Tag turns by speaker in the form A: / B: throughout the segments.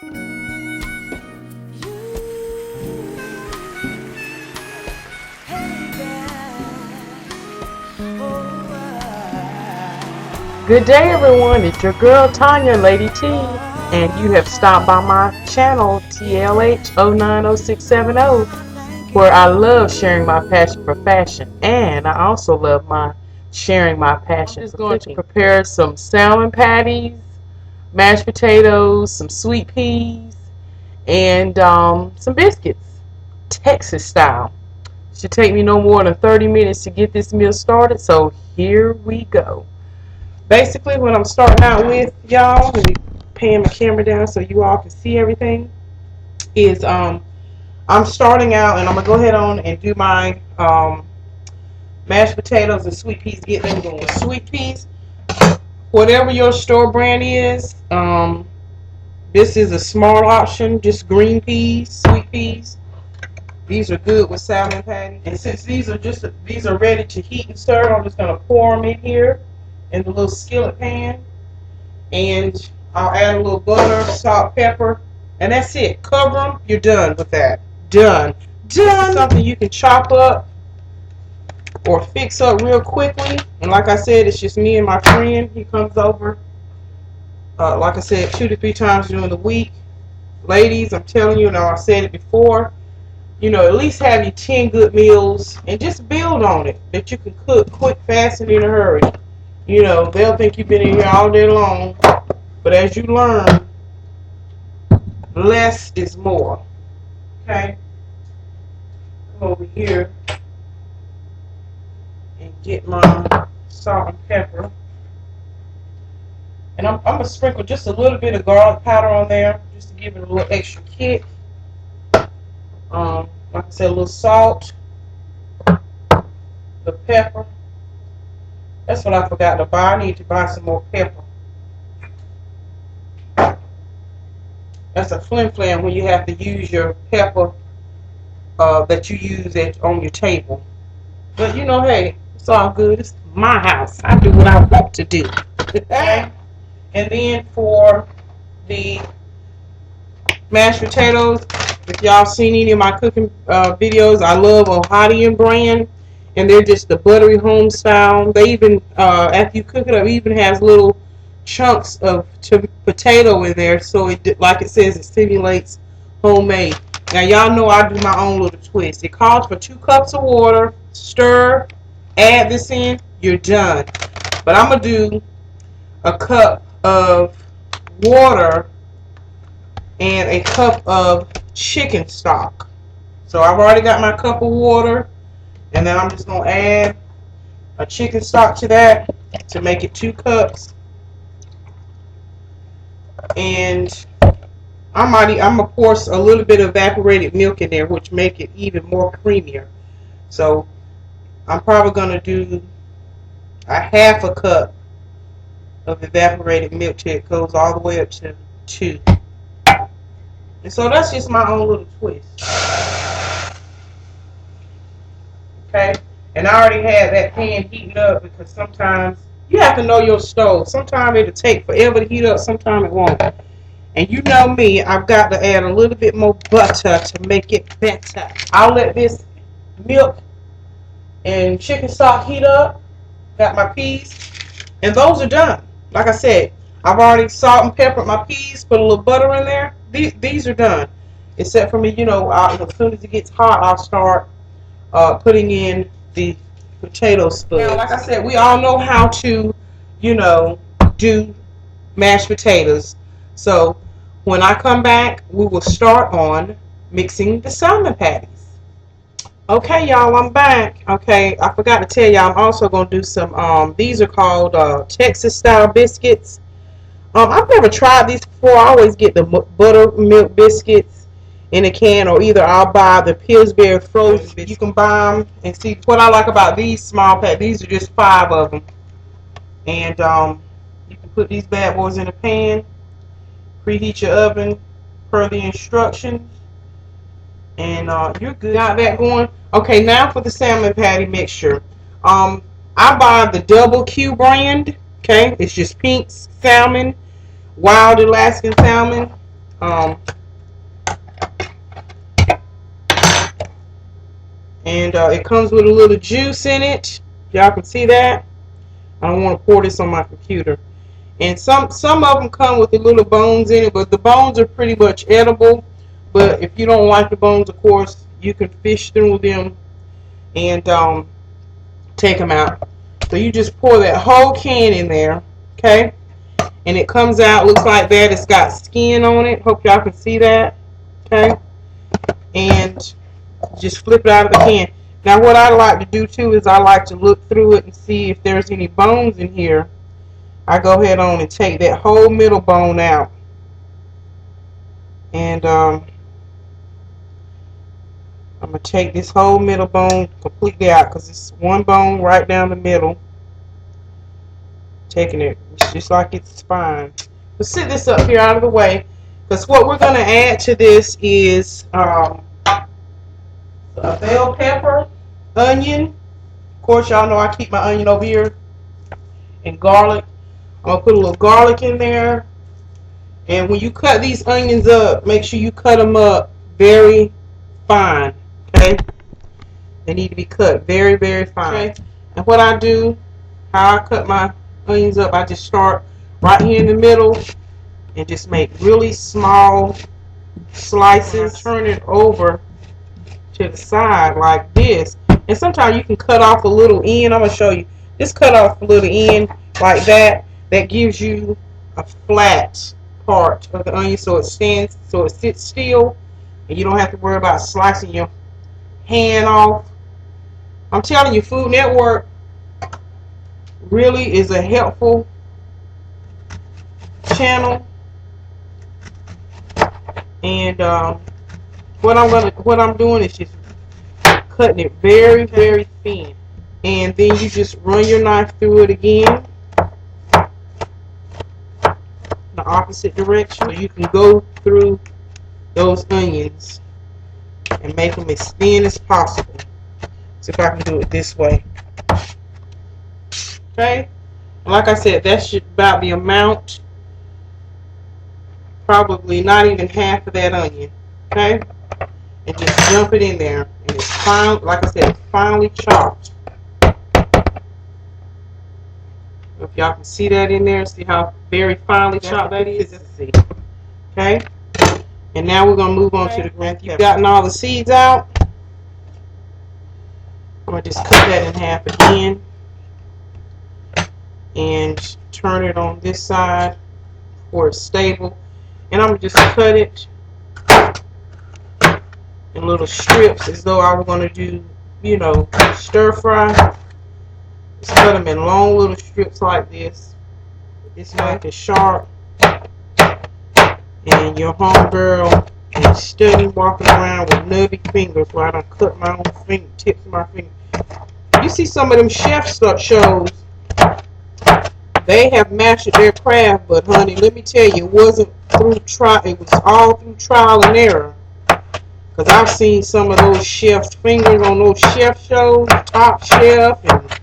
A: Good day, everyone. It's your girl Tanya, Lady T, and you have stopped by my channel TLH 090670, where I love sharing my passion for fashion, and I also love sharing my passion. I'm just going to prepare some salmon patties, mashed potatoes, some sweet peas, and some biscuits, Texas style. Should take me no more than 30 minutes to get this meal started, so here we go. Basically, what I'm starting out with, y'all, let me pan my camera down so you all can see everything, is I'm starting out, and I'm going to go ahead on and do my mashed potatoes and sweet peas, get them going. Sweet peas, whatever your store brand is, this is a small option, just green peas, sweet peas. These are good with salmon patties. And since these are ready to heat and serve, I'm just going to pour them in here in the little skillet pan, and I'll add a little butter, salt, pepper, and that's it. Cover them. You're done with that. Done. This is something you can chop up or fix up real quickly. And like I said, it's just me and my friend. He comes over, like I said, 2 to 3 times during the week. Ladies, I'm telling you, and I've said it before, at least have your 10 good meals and just build on it, that you can cook quick, fast, and in a hurry. They'll think you've been in here all day long, but as you learn, less is more. Okay? Come over here and get my salt and pepper. And I'm going to sprinkle just a little bit of garlic powder on there, just to give it a little extra kick. Like I said, a little salt, the pepper. That's what I forgot to buy. I need to buy some more pepper. That's a flim-flam when you have to use your pepper that you use on your table. But hey, it's all good. It's my house. I do what I want to do. And then for the mashed potatoes, if y'all seen any of my cooking videos, I love Oldie brand. And they're just the buttery home style. They even, after you cook it up, it even has little chunks of potato in there. So, like it says, it stimulates homemade. Now, y'all know I do my own little twist. It calls for 2 cups of water. Stir, add this in, you're done. But I'm going to do a cup of water and a cup of chicken stock. So, I've already got my cup of water. And then I'm just going to add a chicken stock to that to make it 2 cups. And I'm going to pour a little bit of evaporated milk in there, which make it even more creamier. So I'm probably going to do a half a cup of evaporated milk till it goes all the way up to 2. And so that's just my own little twist. Okay, and I already had that pan heating up, because sometimes you have to know your stove. Sometimes it'll take forever to heat up, sometimes it won't. And you know me, I've got to add a little bit more butter to make it better. I'll let this milk and chicken stock heat up. Got my peas, and those are done. Like I said, I've already salt and peppered my peas, put a little butter in there. These are done. Except for me, as soon as it gets hot, I'll start putting in the potato spuds. Now, like I said, we all know how to, do mashed potatoes. So when I come back, we will start on mixing the salmon patties. Okay, y'all, I'm back. Okay, I forgot to tell y'all, I'm also going to do some, these are called Texas style biscuits. I've never tried these before. I always get the buttermilk biscuits in a can, or either I'll buy the Pillsbury frozen biscuits. You can buy them. And see, what I like about these small packs, these are just 5 of them. And you can put these bad boys in a pan, preheat your oven per the instructions, and you're good. Got that going. Okay, now for the salmon patty mixture. I buy the Double Q brand. Okay, it's just pink salmon, wild Alaskan salmon. And it comes with a little juice in it. Y'all can see that. I don't want to pour this on my computer. And some of them come with the little bones in it, but the bones are pretty much edible. But if you don't like the bones, of course, you can fish through them and take them out. So you just pour that whole can in there, okay? And it comes out, looks like that. It's got skin on it. Hope y'all can see that, okay? And just flip it out of the can. Now what I like to do too is I like to look through it and see if there's any bones in here. I go ahead on and take that whole middle bone out. And I'm going to take this whole middle bone completely out because it's one bone right down the middle. Taking it, it's just like its spine. Let's sit this up here out of the way because what we're going to add to this is a bell pepper, onion. Of course, y'all know I keep my onion over here. And garlic. I'm going to put a little garlic in there. And when you cut these onions up, make sure you cut them up very fine. Okay? They need to be cut very, very fine. Okay? And what I do, how I cut my onions up, I just start right here in the middle and just make really small slices. Turn it over to the side like this. And sometimes you can cut off a little end. I'm going to show you. Just cut off a little end like that. That gives you a flat part of the onion so it sits still and you don't have to worry about slicing your hand off. I'm telling you, Food Network really is a helpful channel. And what I'm doing is just cutting it very, very thin. And then you just run your knife through it again. The opposite direction. So you can go through those onions and make them as thin as possible. See if I can do it this way. Okay? Like I said, that's about the amount. Probably not even half of that onion. Okay? And just dump it in there. And it's fine, like I said, it's finely chopped. If y'all can see that in there, see how very finely chopped that is. Let's see. Okay? And now we're going to move on to the green pepper. You've gotten all the seeds out. I'm going to just cut that in half again. And turn it on this side where it's stable. And I'm going to just cut it in little strips as though I were going to do, you know, stir fry. Just cut them in long little strips like this. This knife is sharp. And your homegirl is steady walking around with nubby fingers where I don't cut my own tips of my fingers. You see some of them chef shows, they have mastered their craft, but honey, let me tell you, it wasn't through trial. It was all through trial and error. Because I've seen some of those chef's fingers on those chef shows, Top Chef and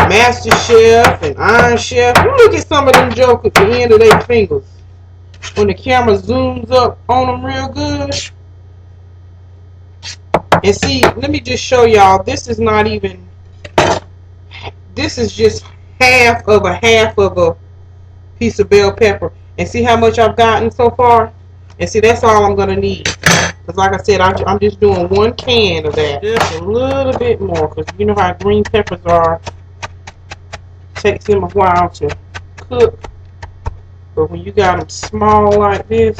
A: Master Chef and Iron Chef. You look at some of them jokers at the end of their fingers. When the camera zooms up on them real good. And see, let me just show y'all, this is not even, this is just half of a piece of bell pepper. And see how much I've gotten so far? And see, that's all I'm going to need. Because like I said, I'm just doing one can of that. Just a little bit more. Because you know how green peppers are. Takes them a while to cook. But when you got them small like this,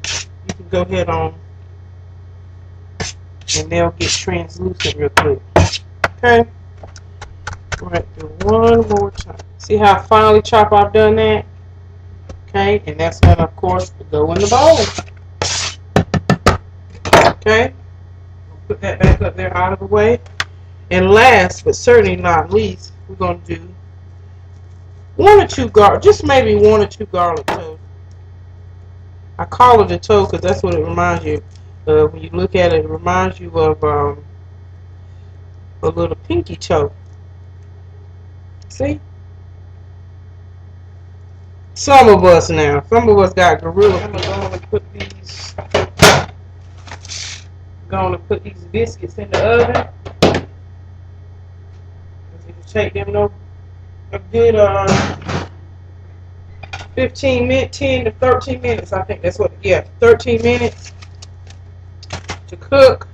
A: you can go ahead on and they'll get translucent real quick. Okay? Right, do one more time. See how finely chopped I've done that? Okay, and that's going to, of course, go in the bowl. Okay? Put that back up there out of the way. And last, but certainly not least, we're going to do one or two garlic, just maybe one or two garlic toes. I call it a toe because that's what it reminds you of. When you look at it, it reminds you of a little pinky toe. See? Some of us now. Some of us got gorilla. put these biscuits in the oven. It'll take them a good 15 minutes, 10 to 13 minutes. I think that's what, yeah, 13 minutes to cook.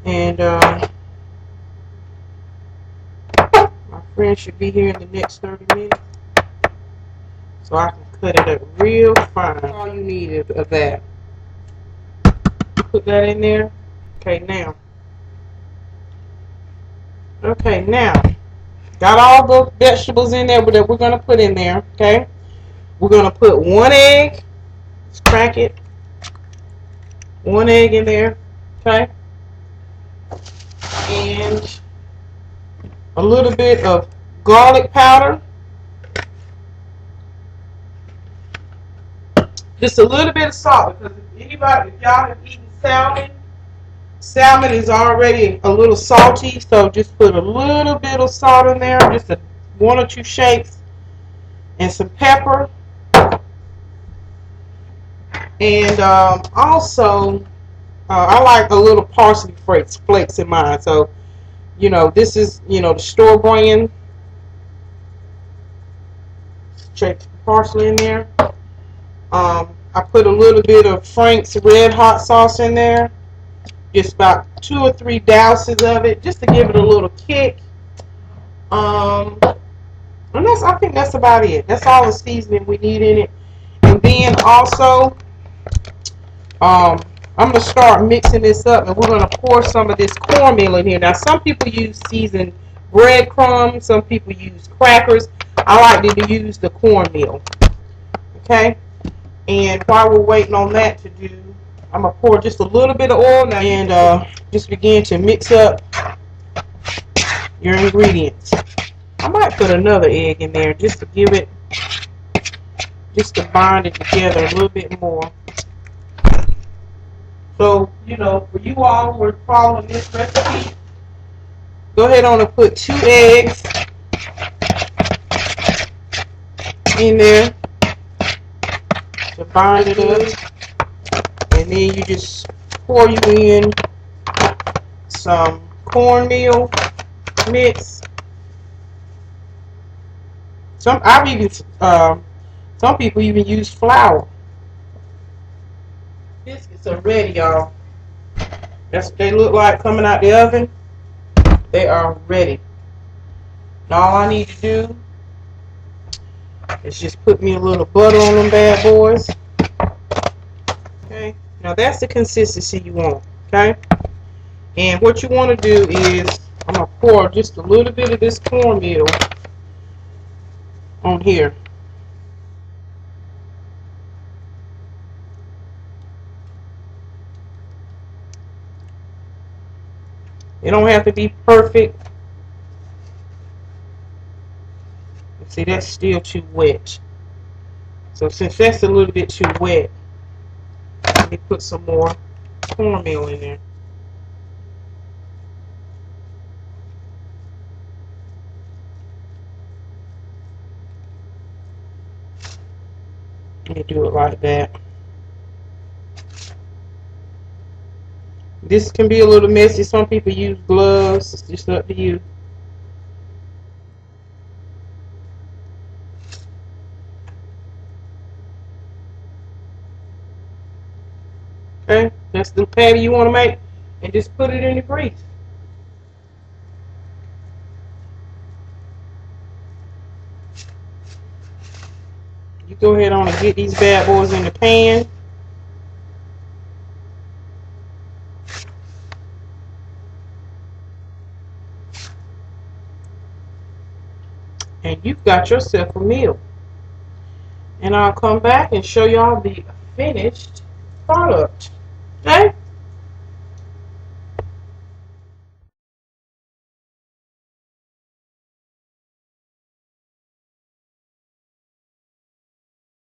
A: And my friend should be here in the next 30 minutes. So I can cut it up real fine. All you need of that. Put that in there. Okay, now. Okay, now. Got all the vegetables in there that we're going to put in there. Okay. We're going to put 1 egg. Let's crack it. 1 egg in there. Okay. And a little bit of garlic powder. Just a little bit of salt, because if y'all have eaten salmon is already a little salty, so just put a little bit of salt in there, just 1 or 2 shakes, and some pepper. And also, I like a little parsley flakes in mine. So, you know, this is, you know, the store brand. Check parsley in there. I put a little bit of Frank's red hot sauce in there. Just about 2 or 3 douses of it, just to give it a little kick. And I think that's about it. That's all the seasoning we need in it. And then also, I'm going to start mixing this up, and we're going to pour some of this cornmeal in here. Now, some people use seasoned breadcrumbs. Some people use crackers. I like to use the cornmeal. Okay? And while we're waiting on that to do, I'm going to pour just a little bit of oil now and just begin to mix up your ingredients. I might put another egg in there just to give it, just to bind it together a little bit more. So, you know, for you all who are following this recipe, go ahead on and put 2 eggs in there to bind it up. And then you just pour you in some cornmeal mix. Some people even use flour. Biscuits are ready, y'all. That's what they look like coming out the oven. They are ready. And all I need to do is just put me a little butter on them bad boys. Okay. Now that's the consistency you want. Okay. And what you want to do is, I'm going to pour just a little bit of this cornmeal on here. It don't have to be perfect. See, that's still too wet. So since that's a little bit too wet, let me put some more cornmeal in there. Let me do it like that. This can be a little messy. Some people use gloves. It's just up to you. Okay, that's the patty you want to make, and just put it in the grease. You go ahead on and get these bad boys in the pan. And you've got yourself a meal. And I'll come back and show y'all the finished product. Okay?